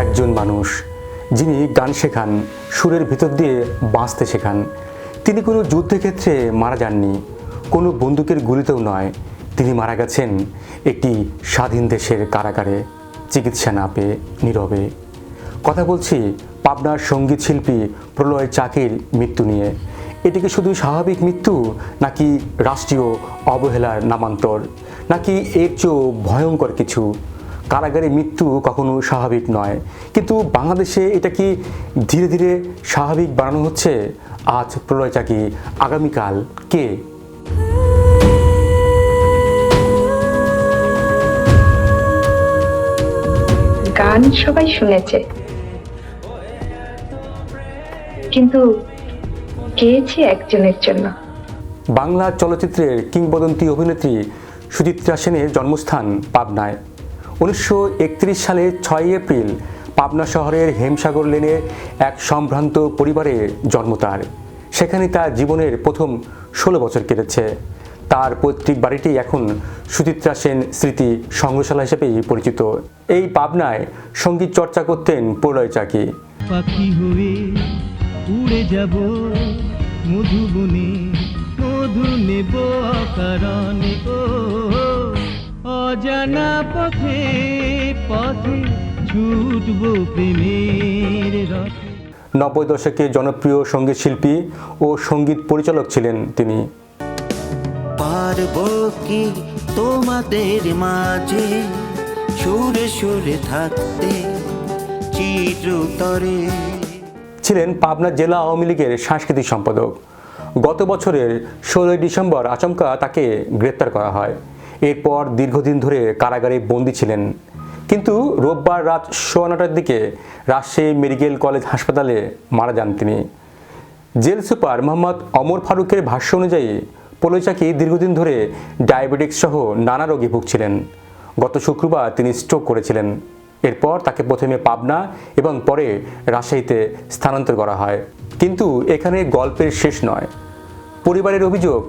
একজন মানুষ যিনি গান শেখান, সুরের ভিতর দিয়ে বাঁচতে শেখান। তিনি কোনো যুদ্ধক্ষেত্রে মারা যাননি, কোনো বন্দুকের গুলিতেও নয়। তিনি মারা গেছেন একটি স্বাধীন দেশের কারাগারে, চিকিৎসা না পেয়ে নীরবে। কথা বলছি পাবনার সঙ্গীত শিল্পী প্রলয় চাকির মৃত্যু নিয়ে। এটিকে শুধু স্বাভাবিক মৃত্যু, নাকি রাষ্ট্রীয় অবহেলার নামান্তর, নাকি এর চেয়েও ভয়ঙ্কর কিছু? কারাগারে মৃত্যু কখনো স্বাভাবিক নয়, কিন্তু বাংলাদেশে এটা কি ধীরে ধীরে স্বাভাবিক বানানো হচ্ছে? আজ প্রলয় চাকি, আগামীকাল কে? গান সবাই শুনেছে, কিন্তু গেয়েছি একজনের জন্য। বাংলা চলচ্চিত্রের কিংবদন্তি অভিনেত্রী সুচিত্রা সেনের জন্মস্থান পাবনায়। 1931 সালে 6 এপ্রিল পাবনা শহরের হেমসাগর লেনে এক সম্ভ্রান্ত পরিবারে জন্ম তার। সেখানে তার জীবনের প্রথম 16 বছর কেটেছে। তার পৈতৃক বাড়িটি এখন সুচিত্রা সেন স্মৃতি সংগ্রহশালা হিসেবেই পরিচিত। এই পাবনায় সঙ্গীত চর্চা করতেন প্রলয় চাকি। পাখি হয়ে উড়ে যাব মধুবনে, মধু নেব অকারণে, ও অজানা পথে পথে ছুটব প্রেমের রথে। 90 দশকে জনপ্রিয় সঙ্গীত শিল্পী ও সঙ্গীত পরিচালক ছিলেন তিনি। পারবো কি তোমাদের মাঝে সুরে সুরে থাকতে চিরতরে। ছিলেন পাবনা জেলা আওয়ামী লীগের সাংস্কৃতিক সম্পাদক। গত বছরের 16 ডিসেম্বর আচমকা তাকে গ্রেপ্তার করা হয়। এরপর দীর্ঘদিন ধরে কারাগারে বন্দী ছিলেন, কিন্তু রোববার রাত 9:15টার দিকে রাজশাহী মেডিকেল কলেজ হাসপাতালে মারা যান তিনি। জেল সুপার মোহাম্মদ অমর ফারুকের ভাষ্য অনুযায়ী প্রলয় চাকি দীর্ঘদিন ধরে ডায়াবেটিক্স সহ নানা রোগে ভুগছিলেন। গত শুক্রবার তিনি স্ট্রোক করেছিলেন। এরপর তাকে প্রথমে পাবনা এবং পরে রাজশাহীতে স্থানান্তর করা হয়। কিন্তু এখানে গল্পের শেষ নয়। পরিবারের অভিযোগ,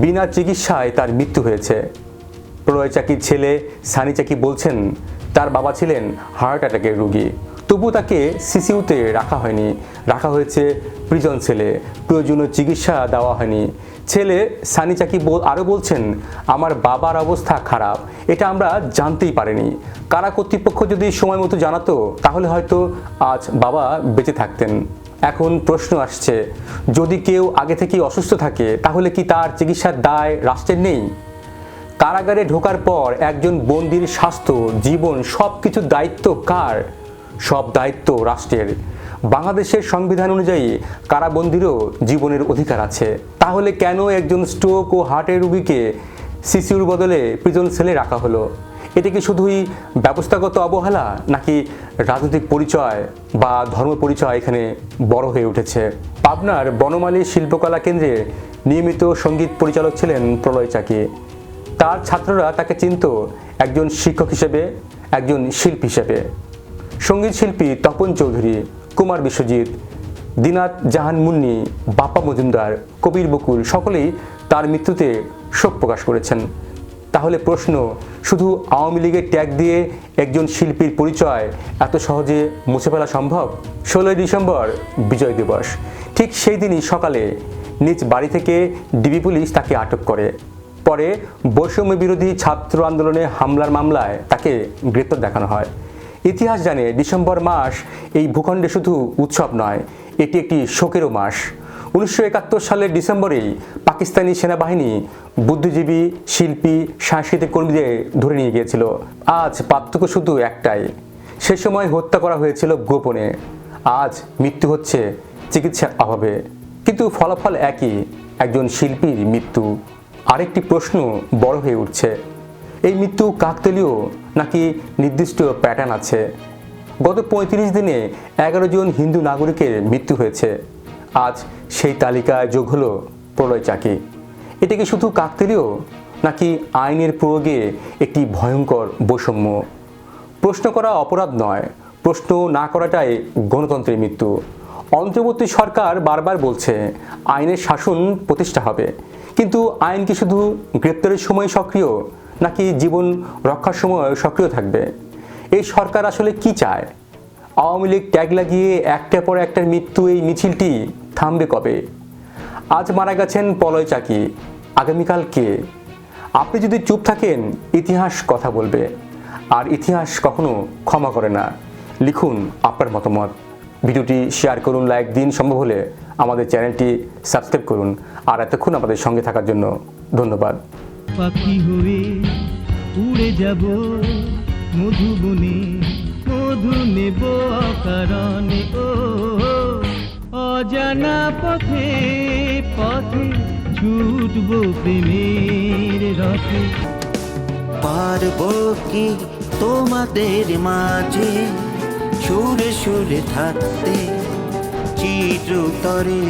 বিনা চিকিৎসায় তার মৃত্যু হয়েছে। প্রলয় চাকির ছেলে সানি চাকি বলছেন, তার বাবা ছিলেন হার্ট অ্যাটাকের রোগী, তবু তাকে সিসিউতে রাখা হয়নি, রাখা হয়েছে প্রিজন সেলে, প্রয়োজনীয় চিকিৎসা দেওয়া হয়নি। ছেলে সানি চাকি আরও বলছেন, আমার বাবার অবস্থা খারাপ, এটা আমরা জানতেই পারিনি। কারা কর্তৃপক্ষ যদি সময় মতো জানাতো তাহলে হয়তো আজ বাবা বেঁচে থাকতেন। এখন প্রশ্ন আসছে, যদি কেউ আগে থেকেই অসুস্থ থাকে তাহলে কি তার চিকিৎসার দায় রাষ্ট্রের নেই? কারাগারে ঢোকার পর একজন বন্দির স্বাস্থ্য, জীবন, সব কিছুর দায়িত্ব কার? সব দায়িত্ব রাষ্ট্রের। বাংলাদেশের সংবিধান অনুযায়ী কারাবন্দিরও জীবনের অধিকার আছে। তাহলে কেন একজন স্ট্রোক ও হার্টের রোগীকে সিসিউর বদলে প্রিজন সেলে রাখা হলো? এটা কি শুধুই ব্যবস্থাগত অবহেলা, নাকি রাজনৈতিক পরিচয় বা ধর্ম পরিচয় এখানে বড় হয়ে উঠেছে? পাবনার বনমালী শিল্পকলা কেন্দ্রে নিয়মিত সঙ্গীত পরিচালক ছিলেন প্রলয় চাকি। তার ছাত্ররা তাকে চিনত একজন শিক্ষক হিসেবে, একজন শিল্পী হিসেবে। সঙ্গীত শিল্পী তপন চৌধুরী, কুমার বিশ্বজিৎ, দিনাত জাহান মুন্নি, বাপ্পা মজুমদার, কবির বকুল সকলেই তার মৃত্যুতে শোক প্রকাশ করেছেন। তাহলে প্রশ্ন, শুধু আওয়ামী লীগের ট্যাগ দিয়ে একজন শিল্পীর পরিচয় এত সহজে মুছে ফেলা সম্ভব? 16 ডিসেম্বর বিজয় দিবস, ঠিক সেই দিনই সকালে নিজ বাড়ি থেকে ডিবি পুলিশ তাকে আটক করে। পরে বৈষম্য বিরোধী ছাত্র আন্দোলনে হামলার মামলায় তাকে গ্রেপ্তার দেখানো হয়। ইতিহাস জানে ডিসেম্বর মাস এই ভূখণ্ডে শুধু উৎসব নয়, এটি একটি শোকেরও মাস। 1971 সালের ডিসেম্বরেই পাকিস্তানি সেনাবাহিনী বুদ্ধিজীবী, শিল্পী, সাংস্কৃতিক কর্মীদের ধরে নিয়ে গিয়েছিল। আজ পার্থক্য শুধু একটাই, সে সময় হত্যা করা হয়েছিল গোপনে, আজ মৃত্যু হচ্ছে চিকিৎসার অভাবে। কিন্তু ফলাফল একই, একজন শিল্পীর মৃত্যু। আরেকটি প্রশ্ন বড় হয়ে উঠছে, এই মৃত্যু কাকতালীয় নাকি নির্দিষ্ট প্যাটার্ন আছে? গত 35 দিনে 11 জন হিন্দু নাগরিকের মৃত্যু হয়েছে। আজ সেই তালিকায় যোগ হলো প্রলয় চাকি। এটা কি শুধু কাকতালীয়, নাকি আইনের প্রয়োগে একটি ভয়ঙ্কর বৈষম্য? প্রশ্ন করা অপরাধ নয়, প্রশ্ন না করাটাই গণতন্ত্রের মৃত্যু। অন্তর্বর্তী সরকার বারবার বলছে আইনের শাসন প্রতিষ্ঠা হবে, কিন্তু আইন কি শুধু গ্রেপ্তারের সময় সক্রিয়, নাকি জীবন রক্ষার সময় সক্রিয় থাকবে? এই সরকার আসলে কি চায়? আওয়ামী লীগ ট্যাগ লাগিয়ে একটার পর একটার মৃত্যু, এই মিছিলটি থামবে কবে? আজ মারা গেছেন পলয় চাকি, আগামীকাল কে? আপনি যদি চুপ থাকেন, ইতিহাস কথা বলবে, আর ইতিহাস কখনো ক্ষমা করে না। লিখুন আপনার মতামত, ভিডিওটি শেয়ার করুন, লাইক দিন, সম্ভব হলে আমাদের চ্যানেলটি সাবস্ক্রাইব করুন। আর এতক্ষণ আমাদের সঙ্গে থাকার জন্য ধন্যবাদ। পাখি হয়ে উড়ে যাব মধুবনে, মধু নেব অকারণে। ও অজানা পথে পথে ছুটব প্রেমের রথে। পারবো কি তোমাদের মাঝে সুরে সুরে থাকতে চিরতরে?